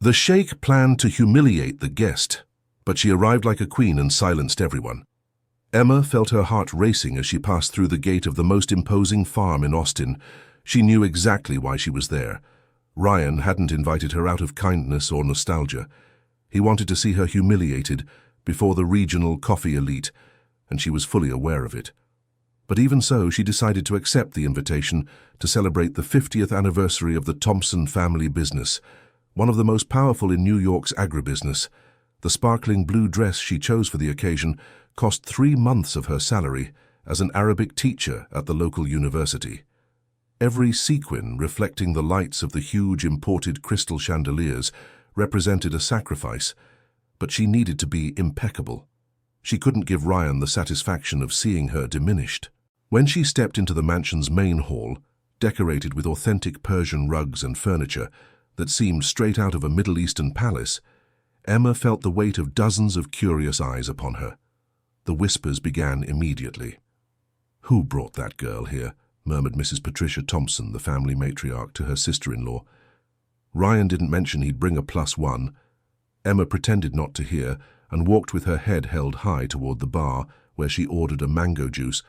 The Sheikh planned to humiliate the guest, but she arrived like a queen and silenced everyone. Emma felt her heart racing as she passed through the gate of the most imposing farm in Austin. She knew exactly why she was there. Ryan hadn't invited her out of kindness or nostalgia. He wanted to see her humiliated before the regional coffee elite, and she was fully aware of it. But even so, she decided to accept the invitation to celebrate the 50th anniversary of the Thompson family business, one of the most powerful in New York's agribusiness. The sparkling blue dress she chose for the occasion cost 3 months of her salary as an Arabic teacher at the local university. Every sequin, reflecting the lights of the huge imported crystal chandeliers, represented a sacrifice, but she needed to be impeccable. She couldn't give Ryan the satisfaction of seeing her diminished. When she stepped into the mansion's main hall, decorated with authentic Persian rugs and furniture that seemed straight out of a Middle Eastern palace, Emma felt the weight of dozens of curious eyes upon her. The whispers began immediately. "Who brought that girl here?" murmured Mrs. Patricia Thompson, the family matriarch, to her sister-in-law. Ryan didn't mention he'd bring a +1. Emma pretended not to hear and walked with her head held high toward the bar, where she ordered a mango juice.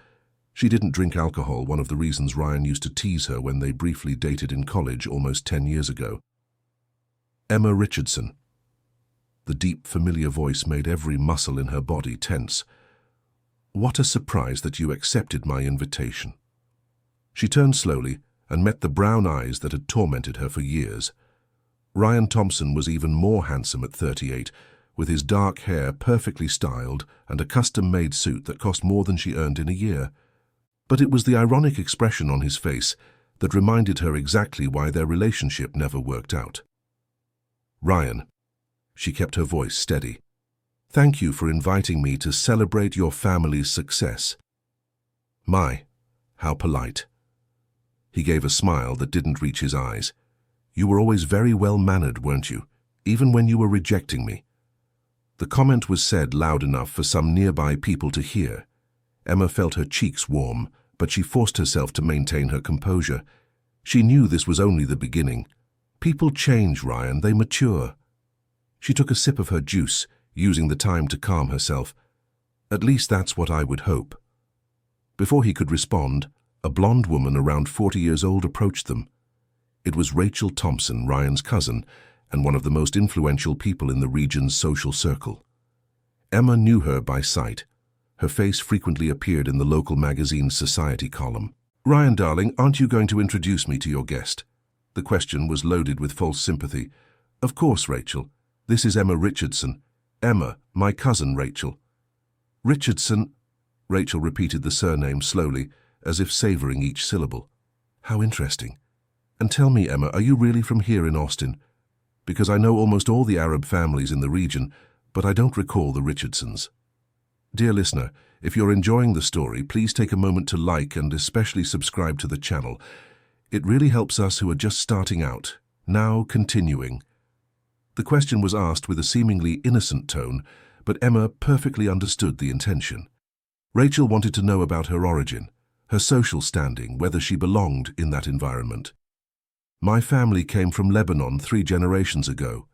She didn't drink alcohol, one of the reasons Ryan used to tease her when they briefly dated in college almost 10 years ago. Emma Richardson. The deep, familiar voice made every muscle in her body tense. "What a surprise that you accepted my invitation." She turned slowly and met the brown eyes that had tormented her for years. Ryan Thompson was even more handsome at 38, with his dark hair perfectly styled and a custom-made suit that cost more than she earned in a year. But it was the ironic expression on his face that reminded her exactly why their relationship never worked out. "Ryan," she kept her voice steady, "thank you for inviting me to celebrate your family's success." "My, how polite." He gave a smile that didn't reach his eyes. "You were always very well-mannered, weren't you, even when you were rejecting me?" The comment was said loud enough for some nearby people to hear. Emma felt her cheeks warm, but she forced herself to maintain her composure. She knew this was only the beginning. People change, Ryan, they mature. She took a sip of her juice, using the time to calm herself. "At least that's what I would hope." Before he could respond, a blonde woman around 40 years old approached them. It was Rachel Thompson, Ryan's cousin, and one of the most influential people in the region's social circle. Emma knew her by sight. Her face frequently appeared in the local magazine's society column. "Ryan, darling, aren't you going to introduce me to your guest?" The question was loaded with false sympathy. "Of course, Rachel. This is Emma Richardson. Emma, my cousin Rachel." "Richardson," Rachel repeated the surname slowly, as if savoring each syllable. "How interesting. And tell me, Emma, are you really from here in Austin? Because I know almost all the Arab families in the region, but I don't recall the Richardsons." Dear listener, if you're enjoying the story, please take a moment to like and especially subscribe to the channel. It really helps us who are just starting out. Now continuing. The question was asked with a seemingly innocent tone, but Emma perfectly understood the intention. Rachel wanted to know about her origin, her social standing, whether she belonged in that environment. "My family came from Lebanon 3 generations ago."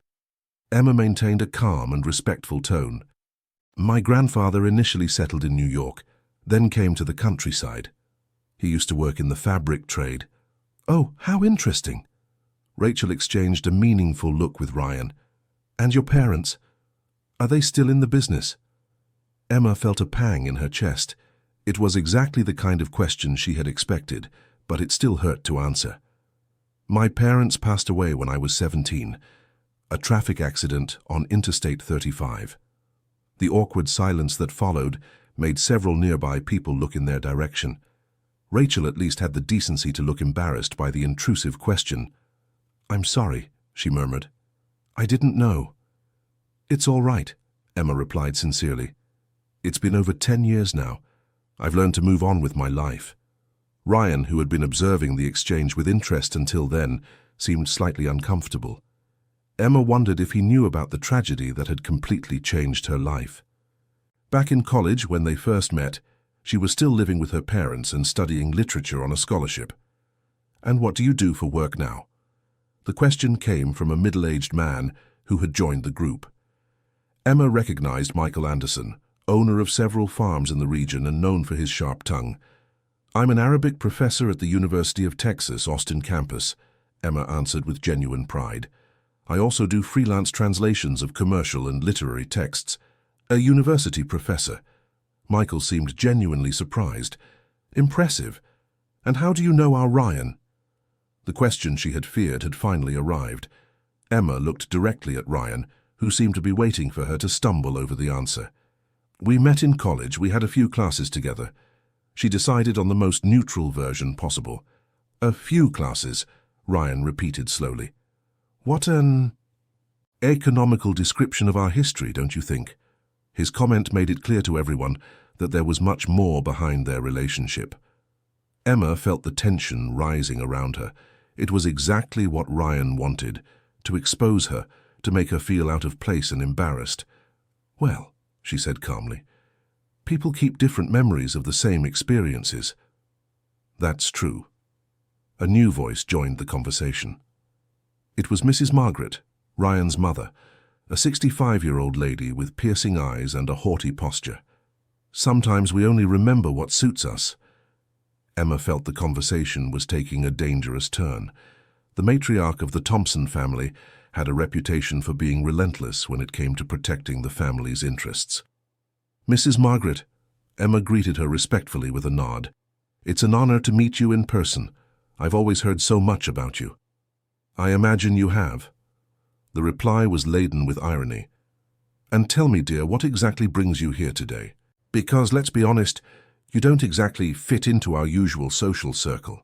Emma maintained a calm and respectful tone. "My grandfather initially settled in New York, then came to the countryside. He used to work in the fabric trade." "Oh, how interesting." Rachel exchanged a meaningful look with Ryan. "And your parents? Are they still in the business?" Emma felt a pang in her chest. It was exactly the kind of question she had expected, but it still hurt to answer. "My parents passed away when I was 17. A traffic accident on Interstate 35. The awkward silence that followed made several nearby people look in their direction. Rachel at least had the decency to look embarrassed by the intrusive question. "I'm sorry," she murmured. "I didn't know." "It's all right," Emma replied sincerely. "It's been over 10 years now. I've learned to move on with my life." Ryan, who had been observing the exchange with interest until then, seemed slightly uncomfortable. Emma wondered if he knew about the tragedy that had completely changed her life. Back in college, when they first met, she was still living with her parents and studying literature on a scholarship. "And what do you do for work now?" The question came from a middle-aged man who had joined the group. Emma recognized Michael Anderson, owner of several farms in the region and known for his sharp tongue. "I'm an Arabic professor at the University of Texas, Austin campus," Emma answered with genuine pride. "I also do freelance translations of commercial and literary texts." "A university professor?" Michael seemed genuinely surprised. "Impressive. And how do you know our Ryan?" The question she had feared had finally arrived. Emma looked directly at Ryan, who seemed to be waiting for her to stumble over the answer. "We met in college. We had a few classes together." She decided on the most neutral version possible. "A few classes," Ryan repeated slowly. "What an economical description of our history, don't you think?" His comment made it clear to everyone that there was much more behind their relationship. Emma felt the tension rising around her. It was exactly what Ryan wanted, to expose her, to make her feel out of place and embarrassed. "Well," she said calmly, "people keep different memories of the same experiences." "That's true." A new voice joined the conversation. It was Mrs. Margaret, Ryan's mother, a 65-year-old lady with piercing eyes and a haughty posture. "Sometimes we only remember what suits us." Emma felt the conversation was taking a dangerous turn. The matriarch of the Thompson family had a reputation for being relentless when it came to protecting the family's interests. "Mrs. Margaret," Emma greeted her respectfully with a nod. "It's an honor to meet you in person. I've always heard so much about you." "I imagine you have." The reply was laden with irony. "And tell me, dear, what exactly brings you here today? Because, let's be honest, you don't exactly fit into our usual social circle."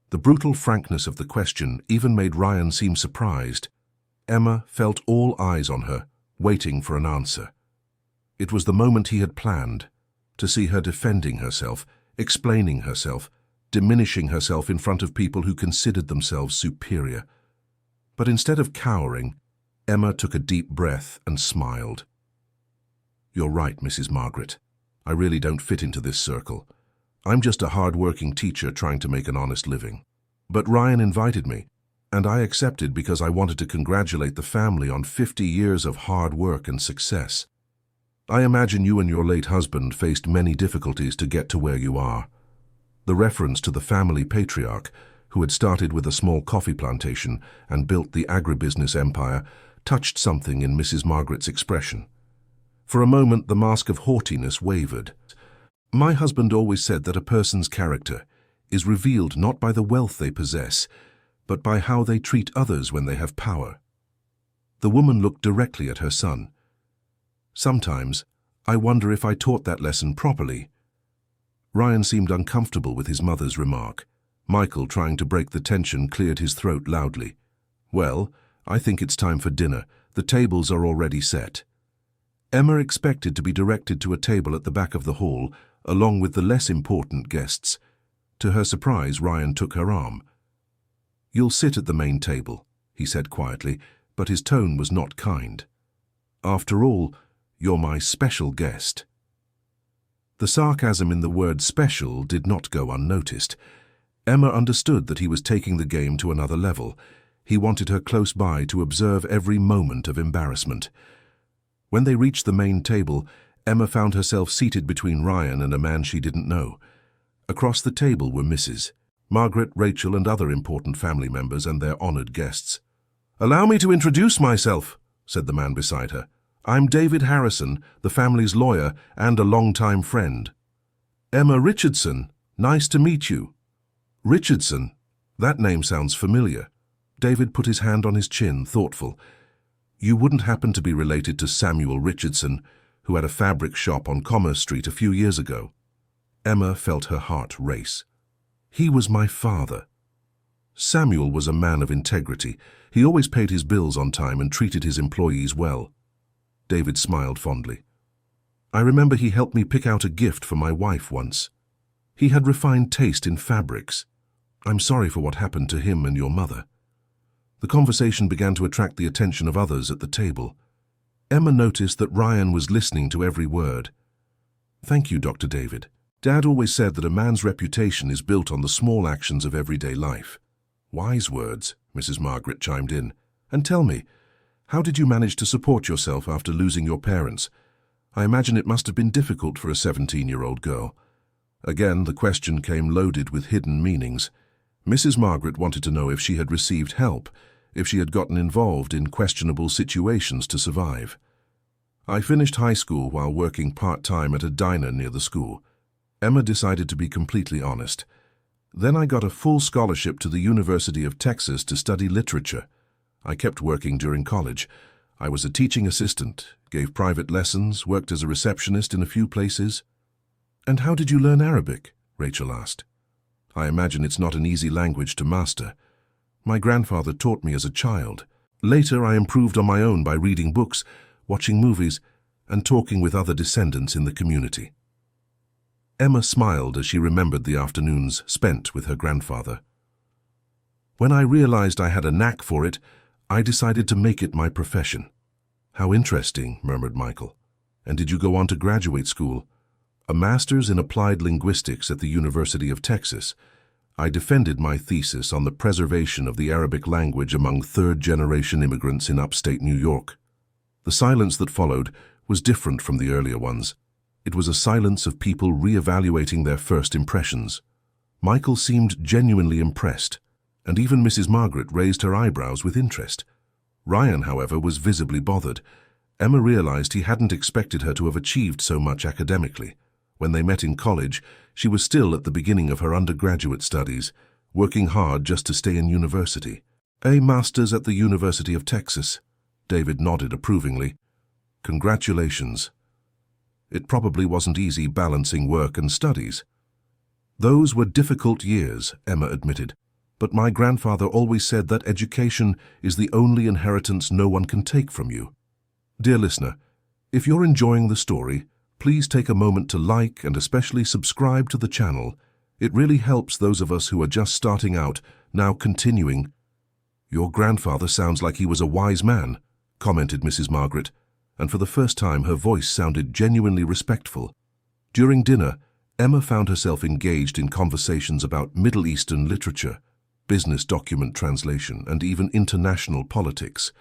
The brutal frankness of the question even made Ryan seem surprised. Emma felt all eyes on her, waiting for an answer. It was the moment he had planned, to see her defending herself, explaining herself, diminishing herself in front of people who considered themselves superior. But instead of cowering, Emma took a deep breath and smiled. "You're right, Mrs. Margaret. I really don't fit into this circle. I'm just a hard-working teacher trying to make an honest living. But Ryan invited me, and I accepted because I wanted to congratulate the family on 50 years of hard work and success. I imagine you and your late husband faced many difficulties to get to where you are." The reference to the family patriarch, who had started with a small coffee plantation and built the agribusiness empire, touched something in Mrs. Margaret's expression. For a moment, the mask of haughtiness wavered. "My husband always said that a person's character is revealed not by the wealth they possess, but by how they treat others when they have power." The woman looked directly at her son. "Sometimes, I wonder if I taught that lesson properly." Ryan seemed uncomfortable with his mother's remark. Michael, trying to break the tension, cleared his throat loudly. "Well, I think it's time for dinner. The tables are already set." Emma expected to be directed to a table at the back of the hall, along with the less important guests. To her surprise, Ryan took her arm. "You'll sit at the main table," he said quietly, but his tone was not kind. "After all, you're my special guest." The sarcasm in the word special did not go unnoticed. Emma understood that he was taking the game to another level. He wanted her close by to observe every moment of embarrassment. When they reached the main table, Emma found herself seated between Ryan and a man she didn't know. Across the table were Mrs. Margaret, Rachel, and other important family members and their honored guests. "Allow me to introduce myself," said the man beside her. "I'm David Harrison, the family's lawyer and a longtime friend." "Emma Richardson, nice to meet you." "Richardson? That name sounds familiar." David put his hand on his chin, thoughtful. "You wouldn't happen to be related to Samuel Richardson, who had a fabric shop on Commerce Street a few years ago?" Emma felt her heart race. "He was my father." Samuel was a man of integrity. He always paid his bills on time and treated his employees well. David smiled fondly. "I remember he helped me pick out a gift for my wife once. He had refined taste in fabrics. I'm sorry for what happened to him and your mother." The conversation began to attract the attention of others at the table. Emma noticed that Ryan was listening to every word. "Thank you, Dr. David. Dad always said that a man's reputation is built on the small actions of everyday life." "Wise words," Mrs. Margaret chimed in. "And tell me, How did you manage to support yourself after losing your parents? I imagine it must have been difficult for a 17-year-old girl. Again, the question came loaded with hidden meanings. Mrs. Margaret wanted to know if she had received help, if she had gotten involved in questionable situations to survive. I finished high school while working part-time at a diner near the school. Emma decided to be completely honest. Then I got a full scholarship to the University of Texas to study literature. I kept working during college. I was a teaching assistant, gave private lessons, worked as a receptionist in a few places. And how did you learn Arabic? Rachel asked. I imagine it's not an easy language to master. My grandfather taught me as a child. Later, I improved on my own by reading books, watching movies, and talking with other descendants in the community. Emma smiled as she remembered the afternoons spent with her grandfather. When I realized I had a knack for it, I decided to make it my profession. How interesting, murmured Michael. And did you go on to graduate school? A master's in applied linguistics at the University of Texas. I defended my thesis on the preservation of the Arabic language among third-generation immigrants in upstate New York. The silence that followed was different from the earlier ones. It was a silence of people re-evaluating their first impressions. Michael seemed genuinely impressed, and even Mrs. Margaret raised her eyebrows with interest. Ryan, however, was visibly bothered. Emma realized he hadn't expected her to have achieved so much academically. When they met in college, she was still at the beginning of her undergraduate studies, working hard just to stay in university. A master's at the University of Texas. David nodded approvingly. Congratulations. It probably wasn't easy balancing work and studies. Those were difficult years, Emma admitted, but my grandfather always said that education is the only inheritance no one can take from you. Dear listener, if you're enjoying the story, please take a moment to like and especially subscribe to the channel. It really helps those of us who are just starting out, now continuing. Your grandfather sounds like he was a wise man, commented Mrs. Margaret, and for the first time her voice sounded genuinely respectful. During dinner, Emma found herself engaged in conversations about Middle Eastern literature, business document translation, and even international politics.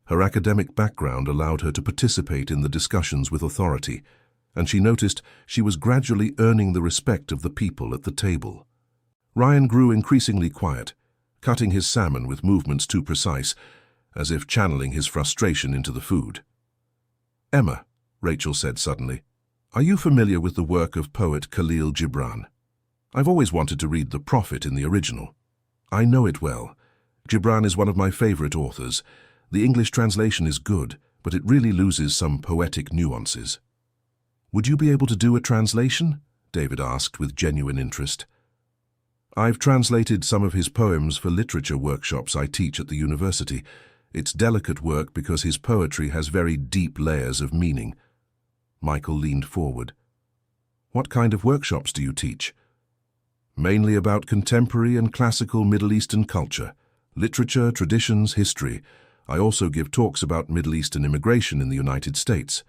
Her academic background allowed her to participate in the discussions with authority, and she noticed she was gradually earning the respect of the people at the table. Ryan grew increasingly quiet, cutting his salmon with movements too precise, as if channeling his frustration into the food. Emma, Rachel said suddenly, are you familiar with the work of poet Khalil Gibran? I've always wanted to read The Prophet in the original. I know it well. Gibran is one of my favorite authors. The English translation is good, but it really loses some poetic nuances. Would you be able to do a translation? David asked with genuine interest. I've translated some of his poems for literature workshops I teach at the university. It's delicate work because his poetry has very deep layers of meaning. Michael leaned forward. What kind of workshops do you teach? Mainly about contemporary and classical Middle Eastern culture, literature, traditions, history. I also give talks about Middle Eastern immigration in the United States.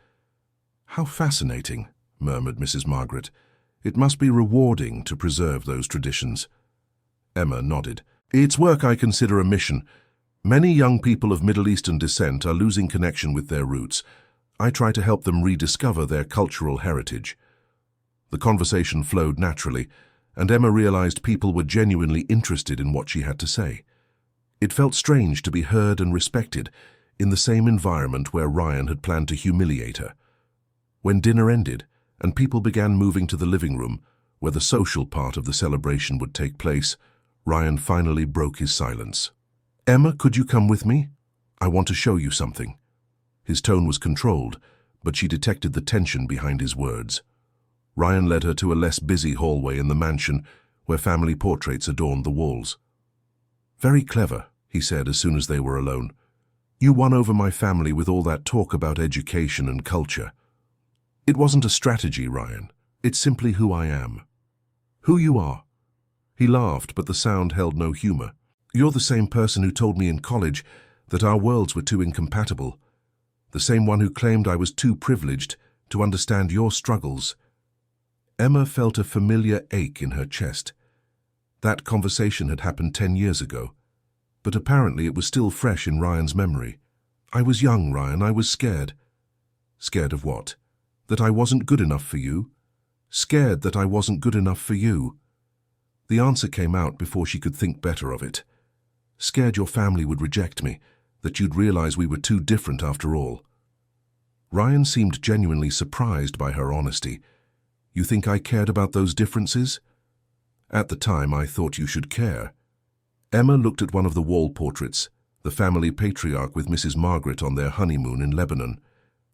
How fascinating, murmured Mrs. Margaret. It must be rewarding to preserve those traditions. Emma nodded. It's work I consider a mission. Many young people of Middle Eastern descent are losing connection with their roots. I try to help them rediscover their cultural heritage. The conversation flowed naturally, and Emma realized people were genuinely interested in what she had to say. It felt strange to be heard and respected in the same environment where Ryan had planned to humiliate her. When dinner ended and people began moving to the living room, where the social part of the celebration would take place, Ryan finally broke his silence. Emma, could you come with me? I want to show you something. His tone was controlled, but she detected the tension behind his words. Ryan led her to a less busy hallway in the mansion, where family portraits adorned the walls. Very clever, he said as soon as they were alone. You won over my family with all that talk about education and culture. It wasn't a strategy, Ryan. It's simply who I am. Who you are. He laughed, but the sound held no humor. You're the same person who told me in college that our worlds were too incompatible. The same one who claimed I was too privileged to understand your struggles. Emma felt a familiar ache in her chest. That conversation had happened 10 years ago, but apparently it was still fresh in Ryan's memory. I was young, Ryan. I was scared. Scared of what? That I wasn't good enough for you? Scared that I wasn't good enough for you. The answer came out before she could think better of it. Scared your family would reject me, that you'd realize we were too different after all. Ryan seemed genuinely surprised by her honesty. You think I cared about those differences? At the time, I thought you should care. Emma looked at one of the wall portraits, the family patriarch with Mrs. Margaret on their honeymoon in Lebanon.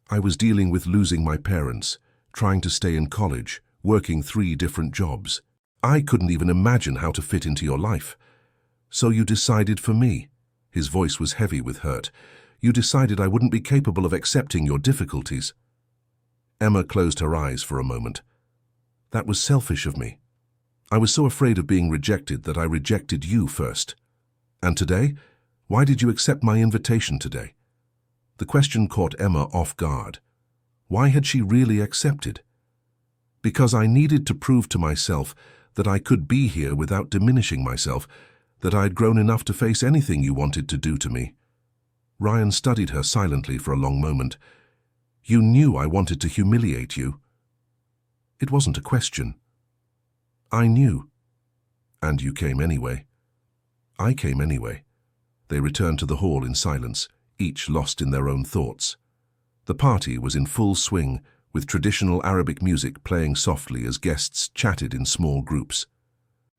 I was dealing with losing my parents, trying to stay in college, working 3 different jobs. I couldn't even imagine how to fit into your life. So you decided for me. His voice was heavy with hurt. You decided I wouldn't be capable of accepting your difficulties. Emma closed her eyes for a moment. That was selfish of me. I was so afraid of being rejected that I rejected you first. And today? Why did you accept my invitation today? The question caught Emma off guard. Why had she really accepted? Because I needed to prove to myself that I could be here without diminishing myself, that I had grown enough to face anything you wanted to do to me. Ryan studied her silently for a long moment. You knew I wanted to humiliate you. It wasn't a question. I knew. And you came anyway. I came anyway. They returned to the hall in silence, each lost in their own thoughts. The party was in full swing, with traditional Arabic music playing softly as guests chatted in small groups.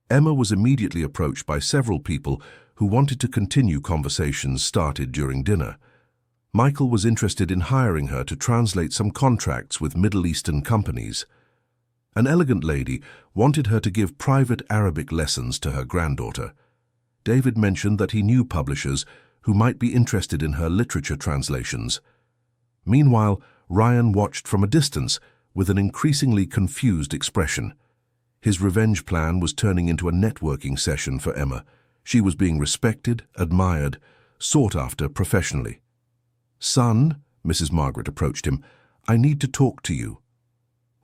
Emma was immediately approached by several people who wanted to continue conversations started during dinner. Michael was interested in hiring her to translate some contracts with Middle Eastern companies. An elegant lady wanted her to give private Arabic lessons to her granddaughter. David mentioned that he knew publishers who might be interested in her literature translations. Meanwhile, Ryan watched from a distance with an increasingly confused expression. His revenge plan was turning into a networking session for Emma. She was being respected, admired, sought after professionally. Son, Mrs. Margaret approached him, I need to talk to you.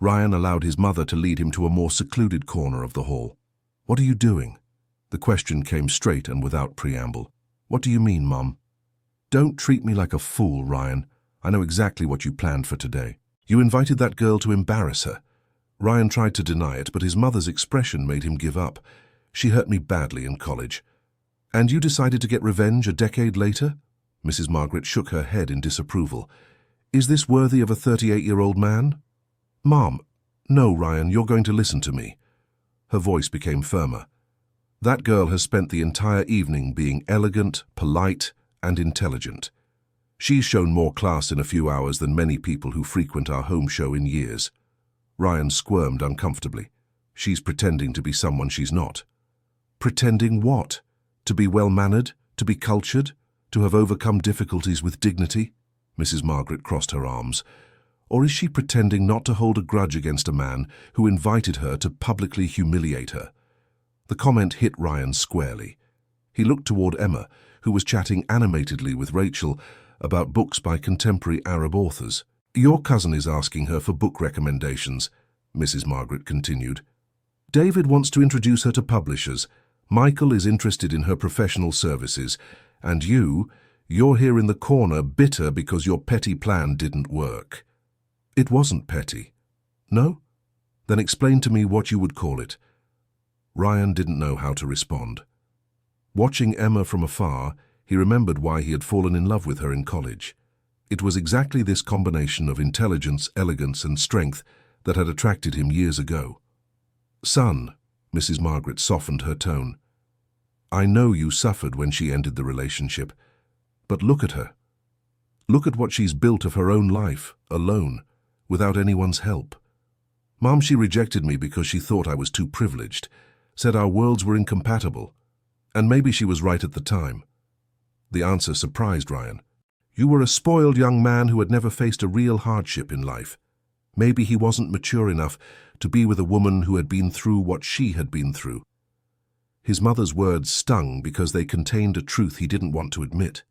Ryan allowed his mother to lead him to a more secluded corner of the hall. What are you doing? The question came straight and without preamble. What do you mean, Mum? Don't treat me like a fool, Ryan. I know exactly what you planned for today. You invited that girl to embarrass her. Ryan tried to deny it, but his mother's expression made him give up. She hurt me badly in college. And you decided to get revenge a decade later? Mrs. Margaret shook her head in disapproval. Is this worthy of a 38-year-old man? Mom, no, Ryan, you're going to listen to me. Her voice became firmer. That girl has spent the entire evening being elegant, polite, and intelligent. She's shown more class in a few hours than many people who frequent our home show in years. Ryan squirmed uncomfortably. She's pretending to be someone she's not. Pretending what? To be well-mannered? To be cultured? To have overcome difficulties with dignity? Mrs. Margaret crossed her arms. Or is she pretending not to hold a grudge against a man who invited her to publicly humiliate her? The comment hit Ryan squarely. He looked toward Emma, who was chatting animatedly with Rachel about books by contemporary Arab authors. Your cousin is asking her for book recommendations, Mrs. Margaret continued. David wants to introduce her to publishers. Michael is interested in her professional services. And you're here in the corner bitter because your petty plan didn't work. It wasn't petty. No? Then explain to me what you would call it. Ryan didn't know how to respond. Watching Emma from afar, he remembered why he had fallen in love with her in college. It was exactly this combination of intelligence, elegance, and strength that had attracted him years ago. Son, Mrs. Margaret softened her tone. I know you suffered when she ended the relationship, but look at her. Look at what she's built of her own life, alone, without anyone's help. Mom, she rejected me because she thought I was too privileged, said our worlds were incompatible, and maybe she was right at the time. The answer surprised Ryan. You were a spoiled young man who had never faced a real hardship in life. Maybe he wasn't mature enough to be with a woman who had been through what she had been through. His mother's words stung because they contained a truth he didn't want to admit.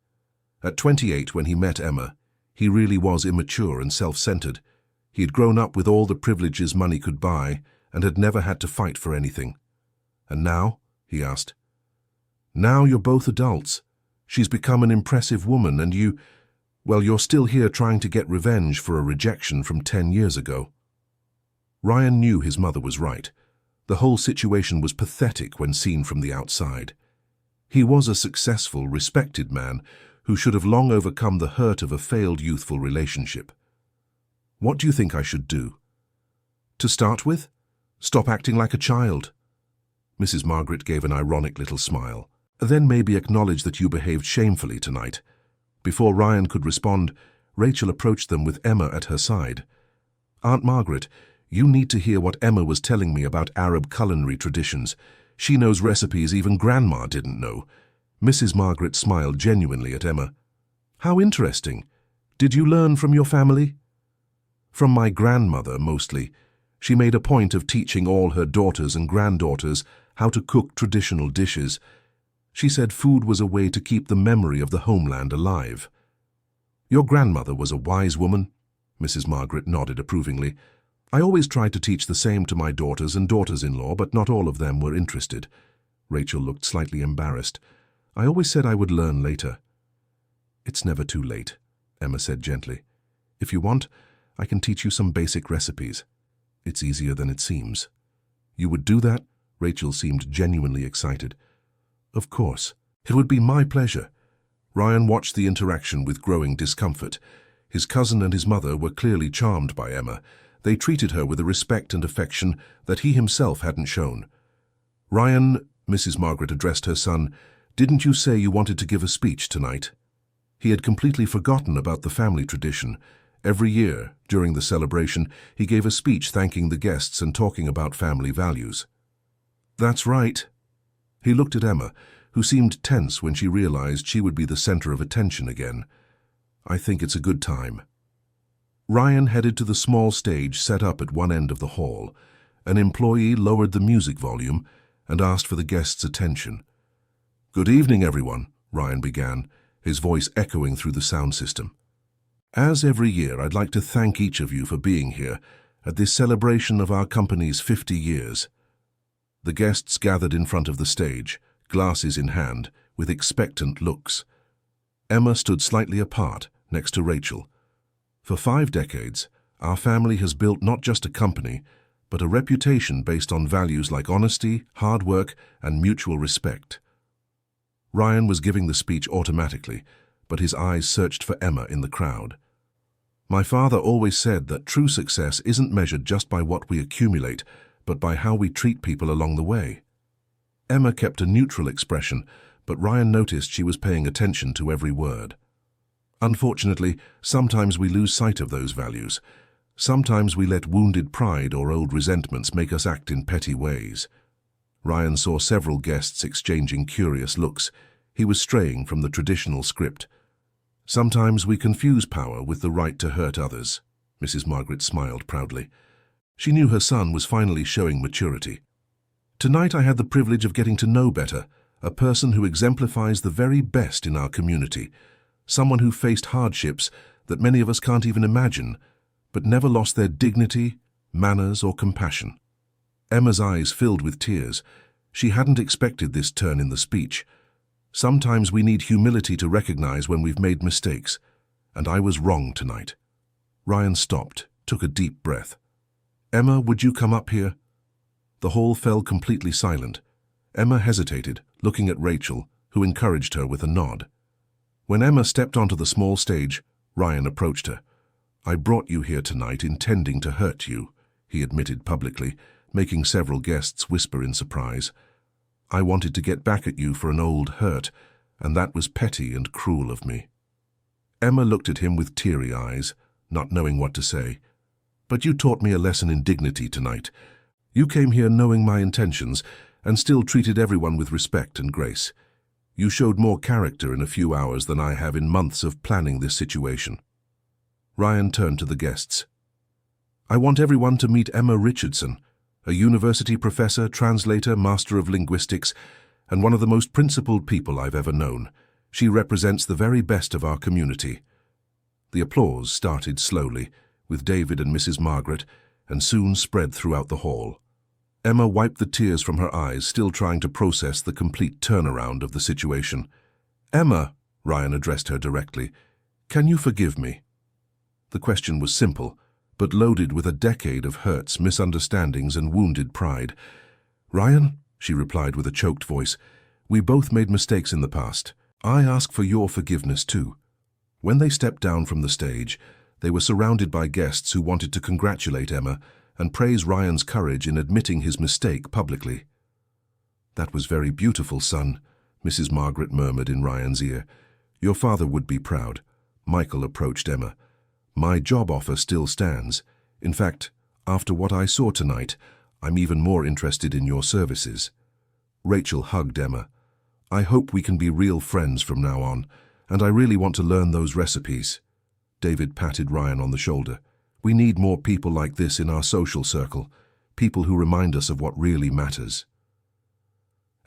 At 28, when he met Emma, he really was immature and self-centered. He had grown up with all the privileges money could buy and had never had to fight for anything. And now? He asked. Now you're both adults. She's become an impressive woman and you... Well, you're still here trying to get revenge for a rejection from 10 years ago. Ryan knew his mother was right. The whole situation was pathetic when seen from the outside. He was a successful, respected man who should have long overcome the hurt of a failed youthful relationship. What do you think I should do? To start with, stop acting like a child. Mrs. Margaret gave an ironic little smile. Then maybe acknowledge that you behaved shamefully tonight. Before Ryan could respond, Rachel approached them with Emma at her side. Aunt Margaret, you need to hear what Emma was telling me about Arab culinary traditions. She knows recipes even Grandma didn't know. Mrs. Margaret smiled genuinely at Emma. How interesting. Did you learn from your family? From my grandmother, mostly. She made a point of teaching all her daughters and granddaughters how to cook traditional dishes. She said food was a way to keep the memory of the homeland alive. Your grandmother was a wise woman? Mrs. Margaret nodded approvingly. I always tried to teach the same to my daughters and daughters-in-law, but not all of them were interested. Rachel looked slightly embarrassed. I always said I would learn later. It's never too late, Emma said gently. If you want, I can teach you some basic recipes. It's easier than it seems. You would do that? Rachel seemed genuinely excited. Of course. It would be my pleasure. Ryan watched the interaction with growing discomfort. His cousin and his mother were clearly charmed by Emma. They treated her with a respect and affection that he himself hadn't shown. Ryan, Mrs. Margaret addressed her son, didn't you say you wanted to give a speech tonight? He had completely forgotten about the family tradition. Every year, during the celebration, he gave a speech thanking the guests and talking about family values. That's right. He looked at Emma, who seemed tense when she realized she would be the center of attention again. I think it's a good time. Ryan headed to the small stage set up at one end of the hall. An employee lowered the music volume and asked for the guests' attention. Good evening, everyone, Ryan began, his voice echoing through the sound system. As every year, I'd like to thank each of you for being here at this celebration of our company's 50 years. The guests gathered in front of the stage, glasses in hand, with expectant looks. Emma stood slightly apart, next to Rachel. For 5 decades, our family has built not just a company, but a reputation based on values like honesty, hard work, and mutual respect. Ryan was giving the speech automatically, but his eyes searched for Emma in the crowd. My father always said that true success isn't measured just by what we accumulate, but by how we treat people along the way. Emma kept a neutral expression, but Ryan noticed she was paying attention to every word. Unfortunately, sometimes we lose sight of those values. Sometimes we let wounded pride or old resentments make us act in petty ways. Ryan saw several guests exchanging curious looks. He was straying from the traditional script. Sometimes we confuse power with the right to hurt others. Mrs. Margaret smiled proudly. She knew her son was finally showing maturity. Tonight I had the privilege of getting to know better, a person who exemplifies the very best in our community. Someone who faced hardships that many of us can't even imagine, but never lost their dignity, manners, or compassion. Emma's eyes filled with tears. She hadn't expected this turn in the speech. Sometimes we need humility to recognize when we've made mistakes, and I was wrong tonight. Ryan stopped, took a deep breath. Emma, would you come up here? The hall fell completely silent. Emma hesitated, looking at Rachel, who encouraged her with a nod. When Emma stepped onto the small stage, Ryan approached her. I brought you here tonight intending to hurt you, he admitted publicly, making several guests whisper in surprise. I wanted to get back at you for an old hurt, and that was petty and cruel of me. Emma looked at him with teary eyes, not knowing what to say. But you taught me a lesson in dignity tonight. You came here knowing my intentions, and still treated everyone with respect and grace. You showed more character in a few hours than I have in months of planning this situation. Ryan turned to the guests. I want everyone to meet Emma Richardson, a university professor, translator, master of linguistics, and one of the most principled people I've ever known. She represents the very best of our community. The applause started slowly, with David and Mrs. Margaret, and soon spread throughout the hall. Emma wiped the tears from her eyes, still trying to process the complete turnaround of the situation. Emma, Ryan addressed her directly, Can you forgive me? The question was simple, but loaded with a decade of hurts, misunderstandings, and wounded pride. Ryan, she replied with a choked voice, we both made mistakes in the past. I ask for your forgiveness too. When they stepped down from the stage, they were surrounded by guests who wanted to congratulate Emma and praise Ryan's courage in admitting his mistake publicly. That was very beautiful, son, Mrs. Margaret murmured in Ryan's ear. Your father would be proud. Michael approached Emma. My job offer still stands. In fact, after what I saw tonight, I'm even more interested in your services. Rachel hugged Emma. I hope we can be real friends from now on, and I really want to learn those recipes. David patted Ryan on the shoulder. We need more people like this in our social circle, people who remind us of what really matters.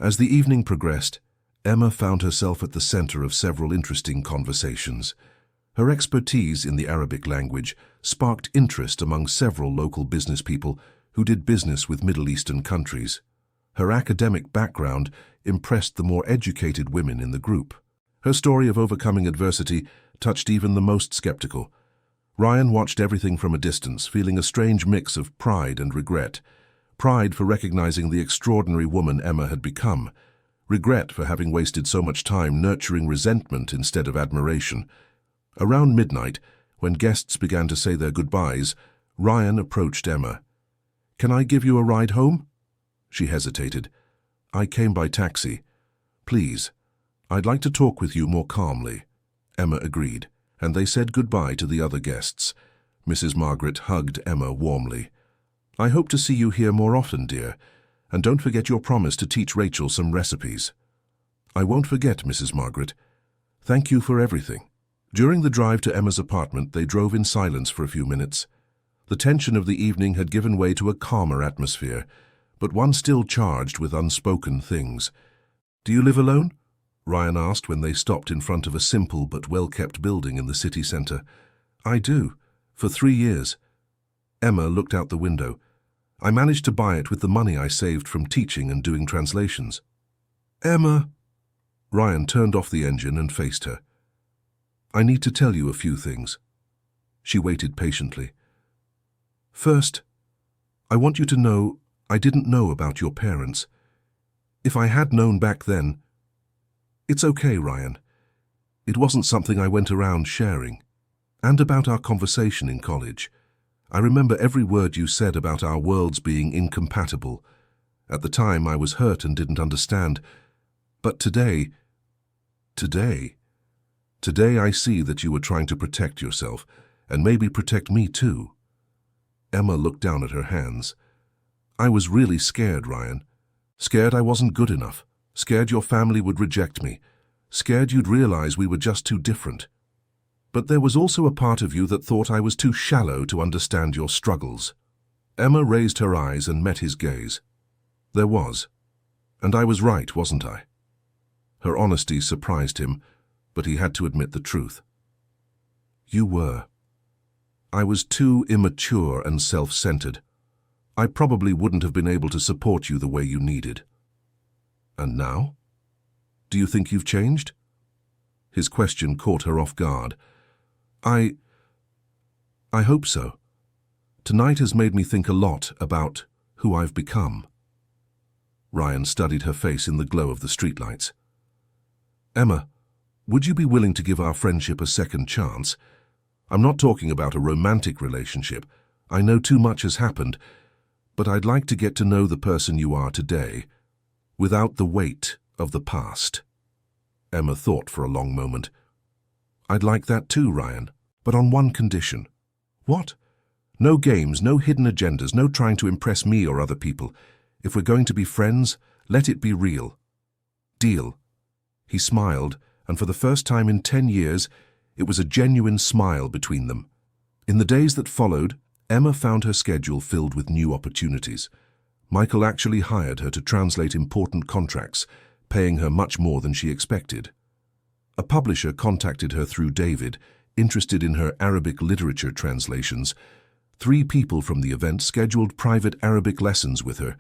As the evening progressed, Emma found herself at the center of several interesting conversations. Her expertise in the Arabic language sparked interest among several local business people who did business with Middle Eastern countries. Her academic background impressed the more educated women in the group. Her story of overcoming adversity touched even the most skeptical. Ryan watched everything from a distance, feeling a strange mix of pride and regret. Pride for recognizing the extraordinary woman Emma had become. Regret for having wasted so much time nurturing resentment instead of admiration. Around midnight, when guests began to say their goodbyes, Ryan approached Emma. Can I give you a ride home? She hesitated. I came by taxi. Please, I'd like to talk with you more calmly. Emma agreed, and they said goodbye to the other guests. Mrs. Margaret hugged Emma warmly. I hope to see you here more often, dear, and don't forget your promise to teach Rachel some recipes. I won't forget, Mrs. Margaret. Thank you for everything. During the drive to Emma's apartment, they drove in silence for a few minutes. The tension of the evening had given way to a calmer atmosphere, but one still charged with unspoken things. Do you live alone? Ryan asked when they stopped in front of a simple but well-kept building in the city center. I do, for 3 years. Emma looked out the window. I managed to buy it with the money I saved from teaching and doing translations. Emma! Ryan turned off the engine and faced her. I need to tell you a few things. She waited patiently. First, I want you to know I didn't know about your parents. If I had known back then, it's okay, Ryan. It wasn't something I went around sharing. And about our conversation in college. I remember every word you said about our worlds being incompatible. At the time, I was hurt and didn't understand. But today I see that you were trying to protect yourself, and maybe protect me too. Emma looked down at her hands. I was really scared, Ryan. Scared I wasn't good enough. Scared your family would reject me. Scared you'd realize we were just too different. But there was also a part of you that thought I was too shallow to understand your struggles. Emma raised her eyes and met his gaze. There was. And I was right, wasn't I? Her honesty surprised him, but he had to admit the truth. You were. I was too immature and self-centered. I probably wouldn't have been able to support you the way you needed. And now? Do you think you've changed? His question caught her off guard. I hope so. Tonight has made me think a lot about who I've become. Ryan studied her face in the glow of the streetlights. Emma, would you be willing to give our friendship a second chance? I'm not talking about a romantic relationship. I know too much has happened, but I'd like to get to know the person you are today, without the weight of the past. Emma thought for a long moment. I'd like that too, Ryan, but on one condition. What? No games, no hidden agendas, no trying to impress me or other people. If we're going to be friends, let it be real. Deal. He smiled, and for the first time in 10 years, it was a genuine smile between them. In the days that followed, Emma found her schedule filled with new opportunities. Michael actually hired her to translate important contracts, paying her much more than she expected. A publisher contacted her through David, interested in her Arabic literature translations. 3 people from the event scheduled private Arabic lessons with her.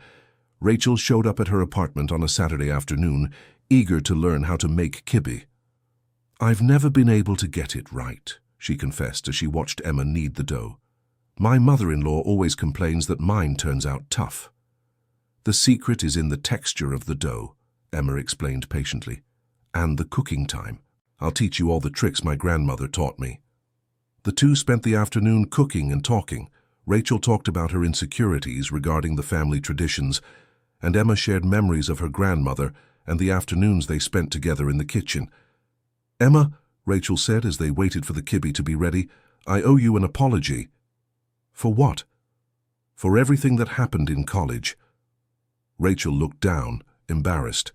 Rachel showed up at her apartment on a Saturday afternoon, eager to learn how to make kibbeh. "I've never been able to get it right," she confessed as she watched Emma knead the dough. "My mother-in-law always complains that mine turns out tough." "The secret is in the texture of the dough," Emma explained patiently. "And the cooking time. I'll teach you all the tricks my grandmother taught me." The two spent the afternoon cooking and talking. Rachel talked about her insecurities regarding the family traditions, and Emma shared memories of her grandmother and the afternoons they spent together in the kitchen. "Emma," Rachel said as they waited for the kibbe to be ready, "I owe you an apology." "For what?" "For everything that happened in college." Rachel looked down, embarrassed.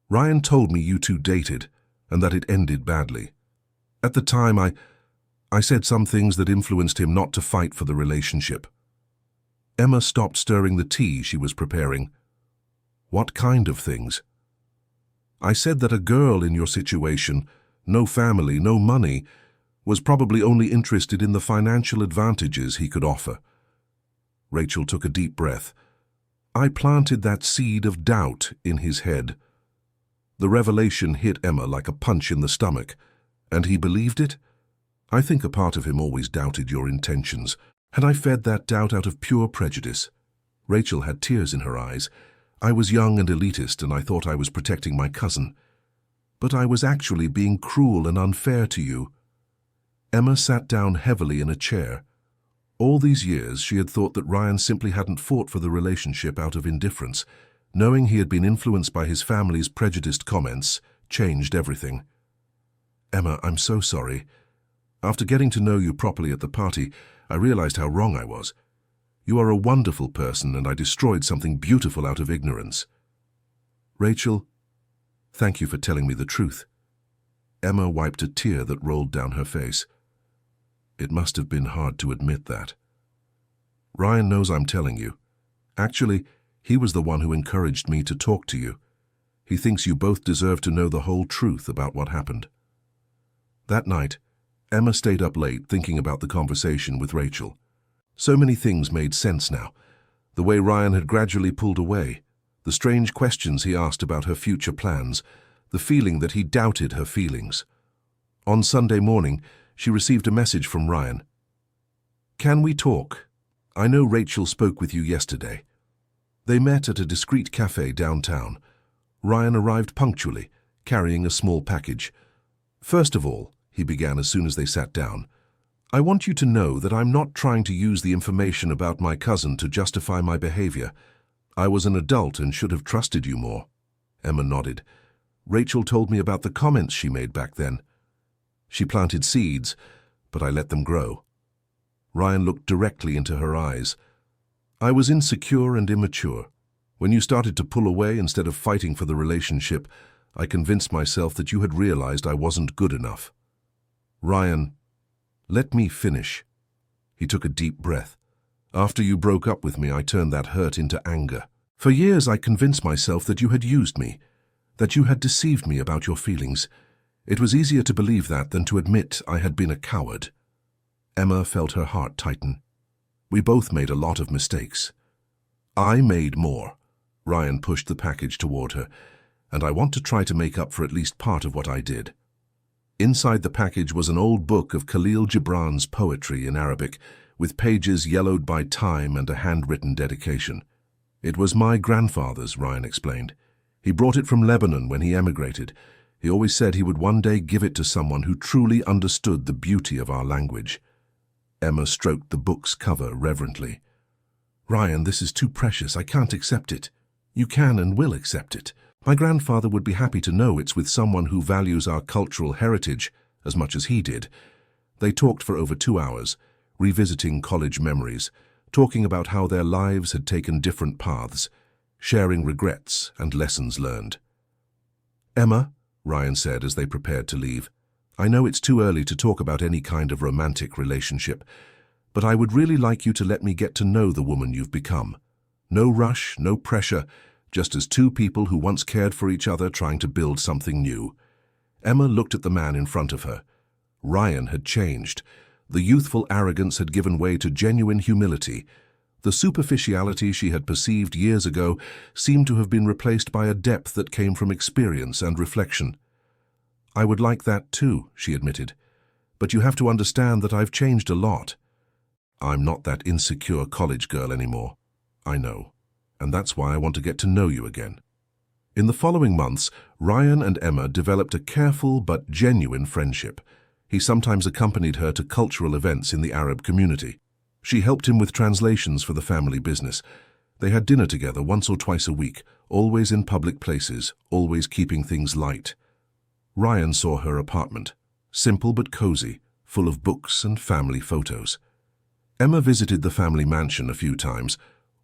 "Ryan told me you two dated, and that it ended badly. At the time, I said some things that influenced him not to fight for the relationship." Emma stopped stirring the tea she was preparing. "What kind of things?" "I said that a girl in your situation, no family, no money, was probably only interested in the financial advantages he could offer." Rachel took a deep breath. "I planted that seed of doubt in his head." The revelation hit Emma like a punch in the stomach. "And he believed it?" "I think a part of him always doubted your intentions, and I fed that doubt out of pure prejudice." Rachel had tears in her eyes. "I was young and elitist, and I thought I was protecting my cousin. But I was actually being cruel and unfair to you." Emma sat down heavily in a chair. All these years she had thought that Ryan simply hadn't fought for the relationship out of indifference. Knowing he had been influenced by his family's prejudiced comments changed everything. "Emma, I'm so sorry. After getting to know you properly at the party, I realized how wrong I was. You are a wonderful person, and I destroyed something beautiful out of ignorance." "Rachel, thank you for telling me the truth." Emma wiped a tear that rolled down her face. "It must have been hard to admit that." "Ryan knows I'm telling you. Actually, he was the one who encouraged me to talk to you. He thinks you both deserve to know the whole truth about what happened." That night, Emma stayed up late thinking about the conversation with Rachel. So many things made sense now. The way Ryan had gradually pulled away, the strange questions he asked about her future plans, the feeling that he doubted her feelings. On Sunday morning, she received a message from Ryan. "Can we talk? I know Rachel spoke with you yesterday." They met at a discreet cafe downtown. Ryan arrived punctually, carrying a small package. "First of all," he began as soon as they sat down, "I want you to know that I'm not trying to use the information about my cousin to justify my behavior. I was an adult and should have trusted you more." Emma nodded. "Rachel told me about the comments she made back then. She planted seeds, but I let them grow." Ryan looked directly into her eyes. "I was insecure and immature. When you started to pull away instead of fighting for the relationship, I convinced myself that you had realized I wasn't good enough." "Ryan, let me finish." He took a deep breath. "After you broke up with me, I turned that hurt into anger. For years I convinced myself that you had used me, that you had deceived me about your feelings. It was easier to believe that than to admit I had been a coward." Emma felt her heart tighten. "We both made a lot of mistakes." "I made more." Ryan pushed the package toward her. "And I want to try to make up for at least part of what I did." Inside the package was an old book of Khalil Gibran's poetry in Arabic, with pages yellowed by time and a handwritten dedication. "It was my grandfather's," Ryan explained. "He brought it from Lebanon when he emigrated. He always said he would one day give it to someone who truly understood the beauty of our language." Emma stroked the book's cover reverently. "Ryan, this is too precious. I can't accept it." "You can and will accept it. My grandfather would be happy to know it's with someone who values our cultural heritage as much as he did." They talked for over 2 hours, revisiting college memories, talking about how their lives had taken different paths, sharing regrets and lessons learned. "Emma," Ryan said as they prepared to leave, "I know it's too early to talk about any kind of romantic relationship, but I would really like you to let me get to know the woman you've become. No rush, no pressure, just as two people who once cared for each other trying to build something new." Emma looked at the man in front of her. Ryan had changed. The youthful arrogance had given way to genuine humility. The superficiality she had perceived years ago seemed to have been replaced by a depth that came from experience and reflection. I would like that too, she admitted. But you have to understand that I've changed a lot. I'm not that insecure college girl anymore. I know. And that's why I want to get to know you again. In the following months, Ryan and Emma developed a careful but genuine friendship. He sometimes accompanied her to cultural events in the Arab community. She helped him with translations for the family business. They had dinner together once or twice a week, always in public places, always keeping things light. Ryan saw her apartment, simple but cozy, full of books and family photos. Emma visited the family mansion a few times,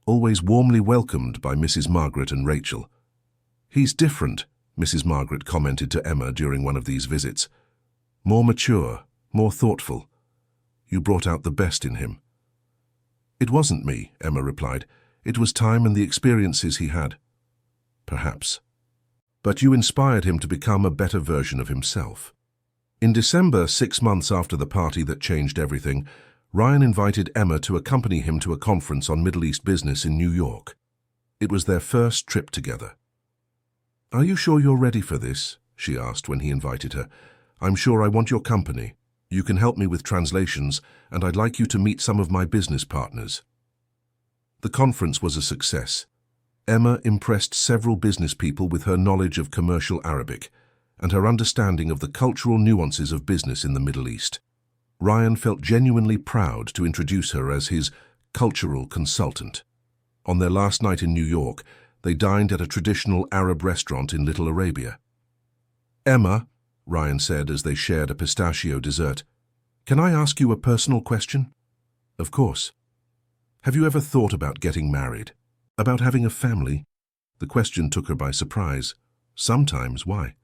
always warmly welcomed by Mrs. Margaret and Rachel. He's different, Mrs. Margaret commented to Emma during one of these visits. More mature, more thoughtful. You brought out the best in him. It wasn't me, Emma replied. It was time and the experiences he had. Perhaps. But you inspired him to become a better version of himself. In December, 6 months after the party that changed everything, Ryan invited Emma to accompany him to a conference on Middle East business in New York. It was their first trip together. Are you sure you're ready for this? She asked when he invited her. I'm sure I want your company. You can help me with translations, and I'd like you to meet some of my business partners. The conference was a success. Emma impressed several business people with her knowledge of commercial Arabic and her understanding of the cultural nuances of business in the Middle East. Ryan felt genuinely proud to introduce her as his cultural consultant. On their last night in New York, they dined at a traditional Arab restaurant in Little Arabia. Emma, Ryan said as they shared a pistachio dessert, can I ask you a personal question? Of course. Have you ever thought about getting married? About having a family? The question took her by surprise. Sometimes, why?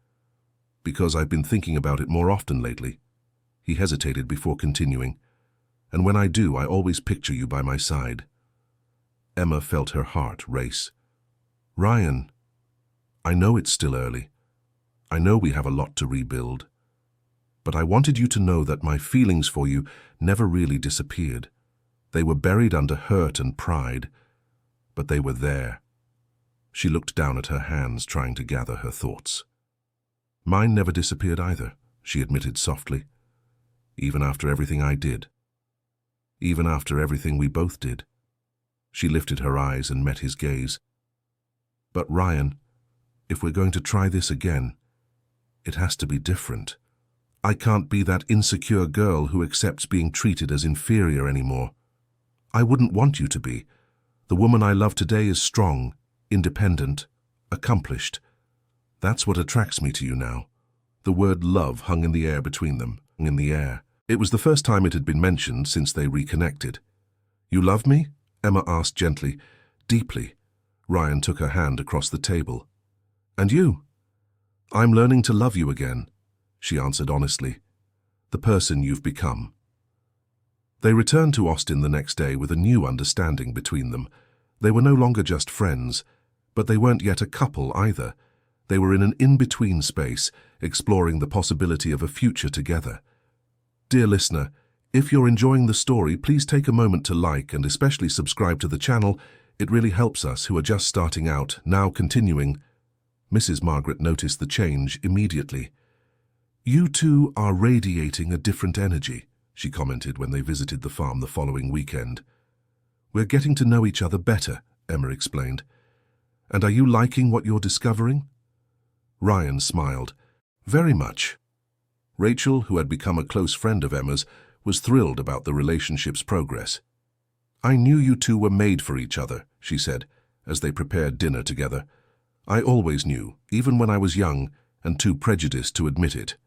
Because I've been thinking about it more often lately. He hesitated before continuing. And when I do, I always picture you by my side. Emma felt her heart race. Ryan, I know it's still early. I know we have a lot to rebuild. But I wanted you to know that my feelings for you never really disappeared. They were buried under hurt and pride, but they were there. She looked down at her hands, trying to gather her thoughts. Mine never disappeared either, she admitted softly. Even after everything I did. Even after everything we both did. She lifted her eyes and met his gaze. But Ryan, if we're going to try this again, it has to be different. I can't be that insecure girl who accepts being treated as inferior anymore. I wouldn't want you to be. The woman I love today is strong, independent, accomplished. That's what attracts me to you now. The word love hung in the air between them, in the air. It was the first time it had been mentioned since they reconnected. You love me? Emma asked gently, deeply. Ryan took her hand across the table. And you? I'm learning to love you again, she answered honestly. The person you've become. They returned to Austin the next day with a new understanding between them. They were no longer just friends, but they weren't yet a couple either. They were in an in-between space, exploring the possibility of a future together. Dear listener, if you're enjoying the story, please take a moment to like and especially subscribe to the channel. It really helps us who are just starting out, now continuing. Mrs. Margaret noticed the change immediately. You two are radiating a different energy, she commented when they visited the farm the following weekend. We're getting to know each other better, Emma explained. And are you liking what you're discovering? Ryan smiled. Very much. Rachel, who had become a close friend of Emma's, was thrilled about the relationship's progress. I knew you two were made for each other, she said, as they prepared dinner together. I always knew, even when I was young and too prejudiced to admit it.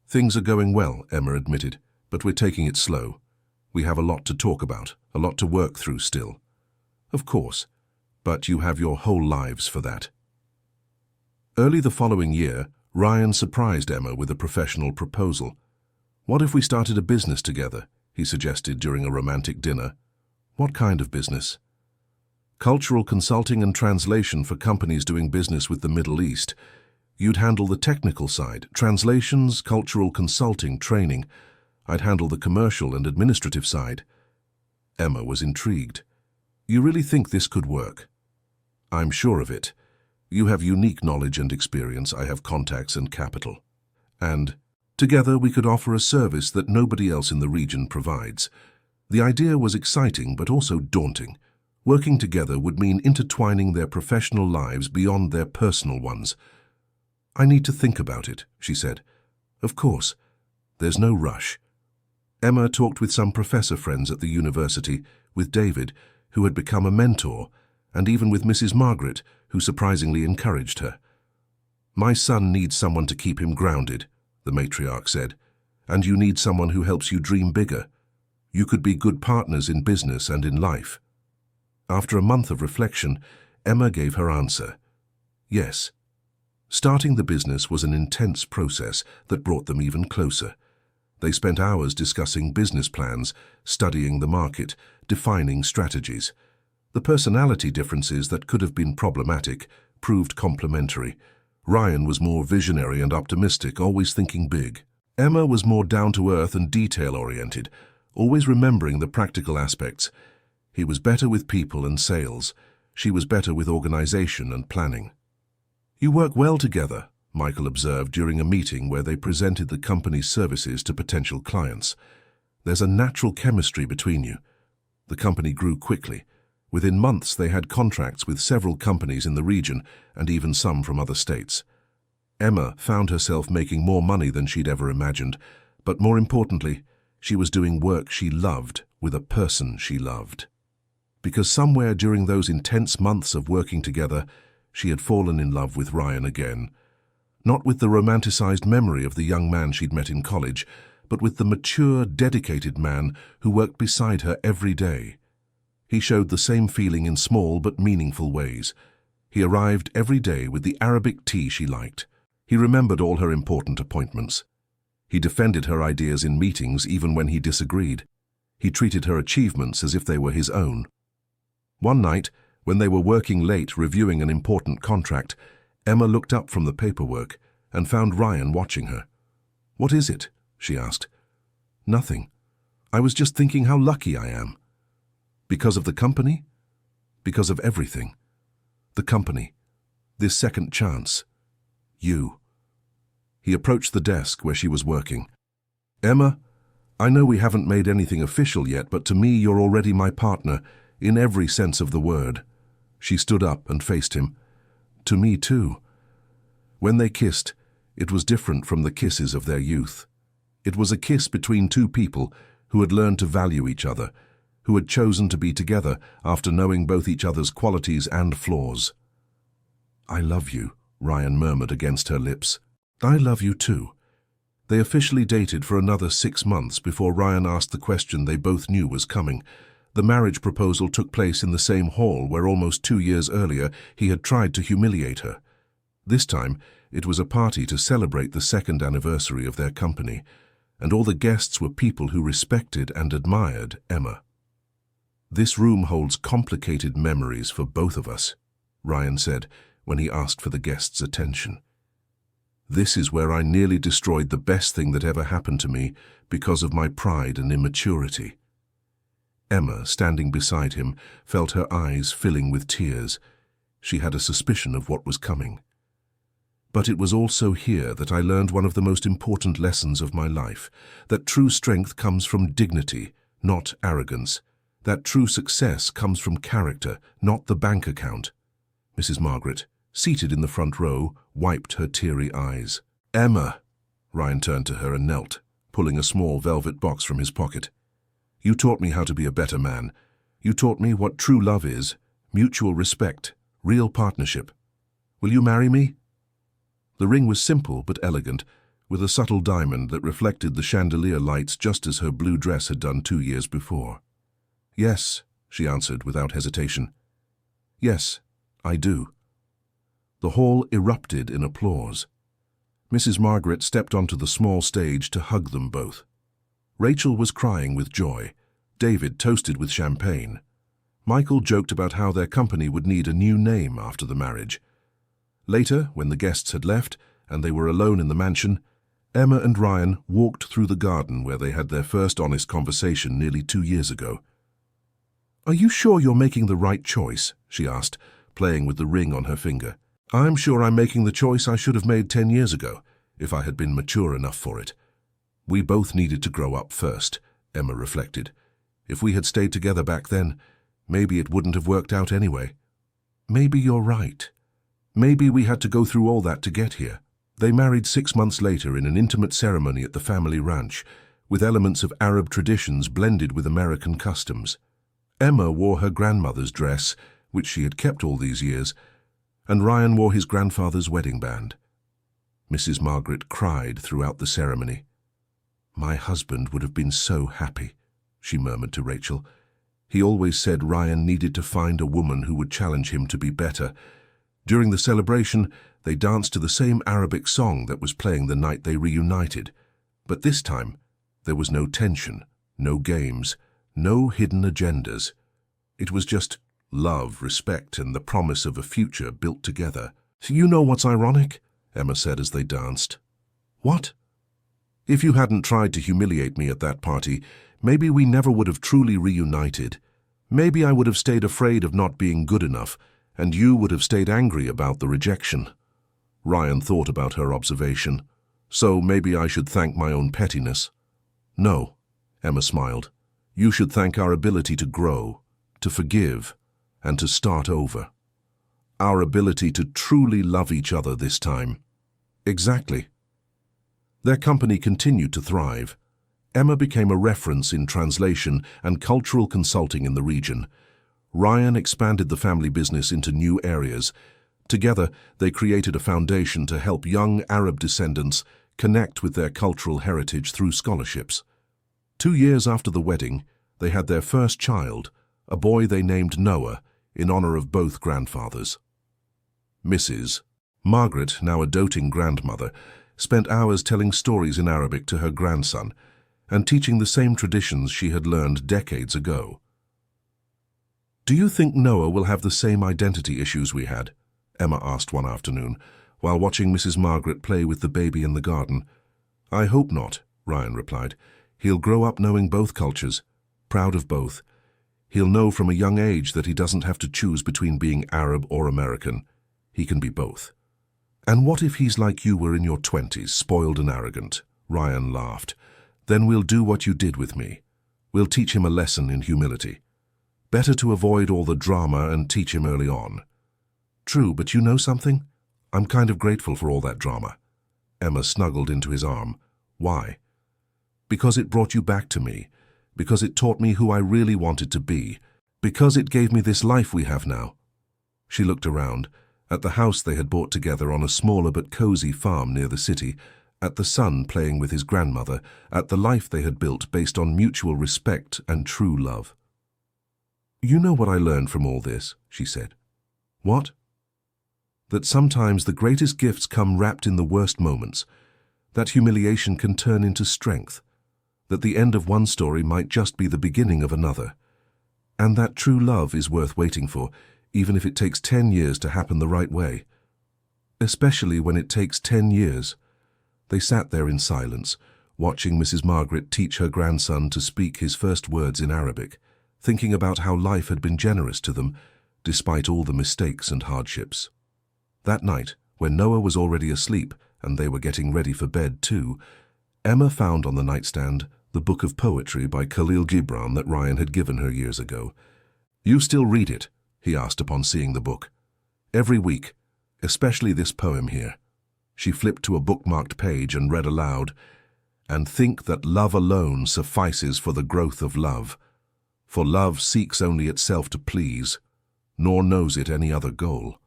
Things are going well, Emma admitted, but we're taking it slow. We have a lot to talk about, a lot to work through still. Of course, but you have your whole lives for that. Early the following year, Ryan surprised Emma with a professional proposal. What if we started a business together, he suggested during a romantic dinner. What kind of business? Cultural consulting and translation for companies doing business with the Middle East. You'd handle the technical side, translations, cultural consulting, training. I'd handle the commercial and administrative side. Emma was intrigued. You really think this could work? I'm sure of it. You have unique knowledge and experience. I have contacts and capital. and together we could offer a service that nobody else in the region provides. The idea was exciting but also daunting. Working together would mean intertwining their professional lives beyond their personal ones. "I need to think about it," she said. "Of course. There's no rush." Emma talked with some professor friends at the university, with David, who had become a mentor, and even with Mrs. Margaret, who surprisingly encouraged her. "My son needs someone to keep him grounded," the matriarch said, "and you need someone who helps you dream bigger. You could be good partners in business and in life." After a month of reflection, Emma gave her answer. Yes. Starting the business was an intense process that brought them even closer. They spent hours discussing business plans, studying the market, defining strategies. The personality differences that could have been problematic proved complementary. Ryan was more visionary and optimistic, always thinking big. Emma was more down-to-earth and detail-oriented, always remembering the practical aspects. He was better with people and sales. She was better with organization and planning. "You work well together," Michael observed during a meeting where they presented the company's services to potential clients. "There's a natural chemistry between you." The company grew quickly. Within months, they had contracts with several companies in the region and even some from other states. Emma found herself making more money than she'd ever imagined, but more importantly, she was doing work she loved with a person she loved. Because somewhere during those intense months of working together, she had fallen in love with Ryan again. Not with the romanticized memory of the young man she'd met in college, but with the mature, dedicated man who worked beside her every day. He showed the same feeling in small but meaningful ways. He arrived every day with the Arabic tea she liked. He remembered all her important appointments. He defended her ideas in meetings even when he disagreed. He treated her achievements as if they were his own. One night, when they were working late reviewing an important contract, Emma looked up from the paperwork and found Ryan watching her. "What is it?" she asked. "Nothing. I was just thinking how lucky I am." "Because of the company?" "Because of everything. The company. This second chance. You." He approached the desk where she was working. "Emma, I know we haven't made anything official yet, but to me you're already my partner, in every sense of the word." She stood up and faced him. "To me too." When they kissed, it was different from the kisses of their youth. It was a kiss between two people who had learned to value each other, who had chosen to be together after knowing both each other's qualities and flaws. "I love you," Ryan murmured against her lips. "I love you too." They officially dated for another 6 months before Ryan asked the question they both knew was coming. The marriage proposal took place in the same hall where almost 2 years earlier he had tried to humiliate her. This time, it was a party to celebrate the 2nd anniversary of their company, and all the guests were people who respected and admired Emma. "This room holds complicated memories for both of us," Ryan said when he asked for the guests' attention. "This is where I nearly destroyed the best thing that ever happened to me because of my pride and immaturity." Emma, standing beside him, felt her eyes filling with tears. She had a suspicion of what was coming. "But it was also here that I learned one of the most important lessons of my life, that true strength comes from dignity, not arrogance. That true success comes from character, not the bank account." Mrs. Margaret, seated in the front row, wiped her teary eyes. "Emma," Ryan turned to her and knelt, pulling a small velvet box from his pocket. "You taught me how to be a better man. You taught me what true love is, mutual respect, real partnership. Will you marry me?" The ring was simple but elegant, with a subtle diamond that reflected the chandelier lights just as her blue dress had done 2 years before. "Yes," she answered without hesitation. "Yes, I do." The hall erupted in applause. Mrs. Margaret stepped onto the small stage to hug them both. Rachel was crying with joy. David toasted with champagne. Michael joked about how their company would need a new name after the marriage. Later, when the guests had left and they were alone in the mansion, Emma and Ryan walked through the garden where they had their first honest conversation nearly 2 years ago. "Are you sure you're making the right choice?" she asked, playing with the ring on her finger. "I'm sure I'm making the choice I should have made 10 years ago. if I had been mature enough for it. We both needed to grow up first, Emma reflected. If we had stayed together back then, maybe it wouldn't have worked out anyway. Maybe you're right. Maybe we had to go through all that to get here. They married 6 months later in an intimate ceremony at the family ranch, with elements of Arab traditions blended with American customs. Emma wore her grandmother's dress, which she had kept all these years, and Ryan wore his grandfather's wedding band. Mrs. Margaret cried throughout the ceremony. "My husband would have been so happy," she murmured to Rachel. "He always said Ryan needed to find a woman who would challenge him to be better." During the celebration, they danced to the same Arabic song that was playing the night they reunited. But this time, there was no tension, no games, no hidden agendas. It was just love, respect, and the promise of a future built together. "You know what's ironic?" Emma said as they danced. "What?" "If you hadn't tried to humiliate me at that party, maybe we never would have truly reunited. Maybe I would have stayed afraid of not being good enough, and you would have stayed angry about the rejection." Ryan thought about her observation. "So maybe I should thank my own pettiness." "No," Emma smiled. "You should thank our ability to grow, to forgive, and to start over. Our ability to truly love each other this time." "Exactly." Their company continued to thrive. Emma became a reference in translation and cultural consulting in the region. Ryan expanded the family business into new areas. Together, they created a foundation to help young Arab descendants connect with their cultural heritage through scholarships. 2 years after the wedding, they had their first child, a boy they named Noah, in honor of both grandfathers. Mrs. Margaret, now a doting grandmother, spent hours telling stories in Arabic to her grandson and teaching the same traditions she had learned decades ago. "Do you think Noah will have the same identity issues we had?" Emma asked one afternoon, while watching Mrs. Margaret play with the baby in the garden. "I hope not," Ryan replied. "He'll grow up knowing both cultures, proud of both. He'll know from a young age that he doesn't have to choose between being Arab or American. He can be both." "And what if he's like you were in your 20s, spoiled and arrogant?" Ryan laughed. "Then we'll do what you did with me. We'll teach him a lesson in humility. Better to avoid all the drama and teach him early on." "True, but you know something? I'm kind of grateful for all that drama." Emma snuggled into his arm. "Why?" "Because it brought you back to me. Because it taught me who I really wanted to be. Because it gave me this life we have now." She looked around, at the house they had bought together on a smaller but cozy farm near the city, at the son playing with his grandmother, at the life they had built based on mutual respect and true love. "You know what I learned from all this," she said. "What?" "That sometimes the greatest gifts come wrapped in the worst moments. That humiliation can turn into strength. That the end of one story might just be the beginning of another. And that true love is worth waiting for, even if it takes 10 years to happen the right way. Especially when it takes 10 years. They sat there in silence, watching Mrs. Margaret teach her grandson to speak his first words in Arabic, thinking about how life had been generous to them, despite all the mistakes and hardships. That night, when Noah was already asleep and they were getting ready for bed too, Emma found on the nightstand the book of poetry by Khalil Gibran that Ryan had given her years ago. "You still read it?" he asked upon seeing the book. "Every week, especially this poem here." She flipped to a bookmarked page and read aloud, "And think that love alone suffices for the growth of love. For love seeks only itself to please, nor knows it any other goal."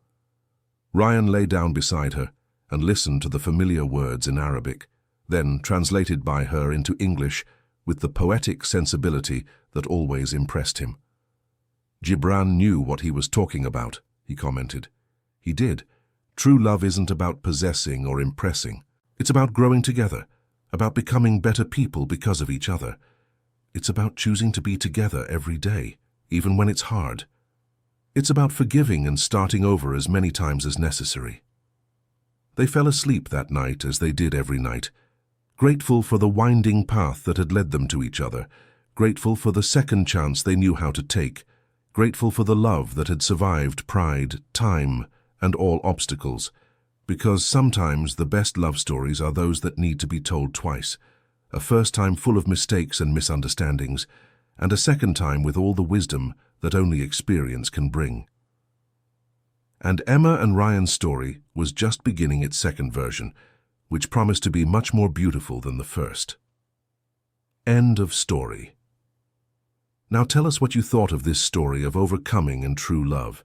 Ryan lay down beside her and listened to the familiar words in Arabic, then translated by her into English with the poetic sensibility that always impressed him. "Gibran knew what he was talking about," he commented. "He did. True love isn't about possessing or impressing. It's about growing together, about becoming better people because of each other. It's about choosing to be together every day, even when it's hard. It's about forgiving and starting over as many times as necessary." They fell asleep that night as they did every night, grateful for the winding path that had led them to each other, grateful for the second chance they knew how to take, grateful for the love that had survived pride, time, and all obstacles, Because sometimes the best love stories are those that need to be told twice. A first time full of mistakes and misunderstandings, and a second time with all the wisdom that only experience can bring. And Emma and Ryan's story was just beginning its second version, which promised to be much more beautiful than the first. End of story. Now tell us what you thought of this story of overcoming and true love.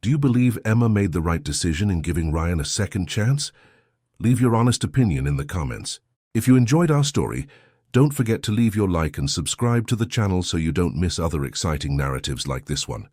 Do you believe Emma made the right decision in giving Ryan a second chance? Leave your honest opinion in the comments. If you enjoyed our story, don't forget to leave your like and subscribe to the channel so you don't miss other exciting narratives like this one.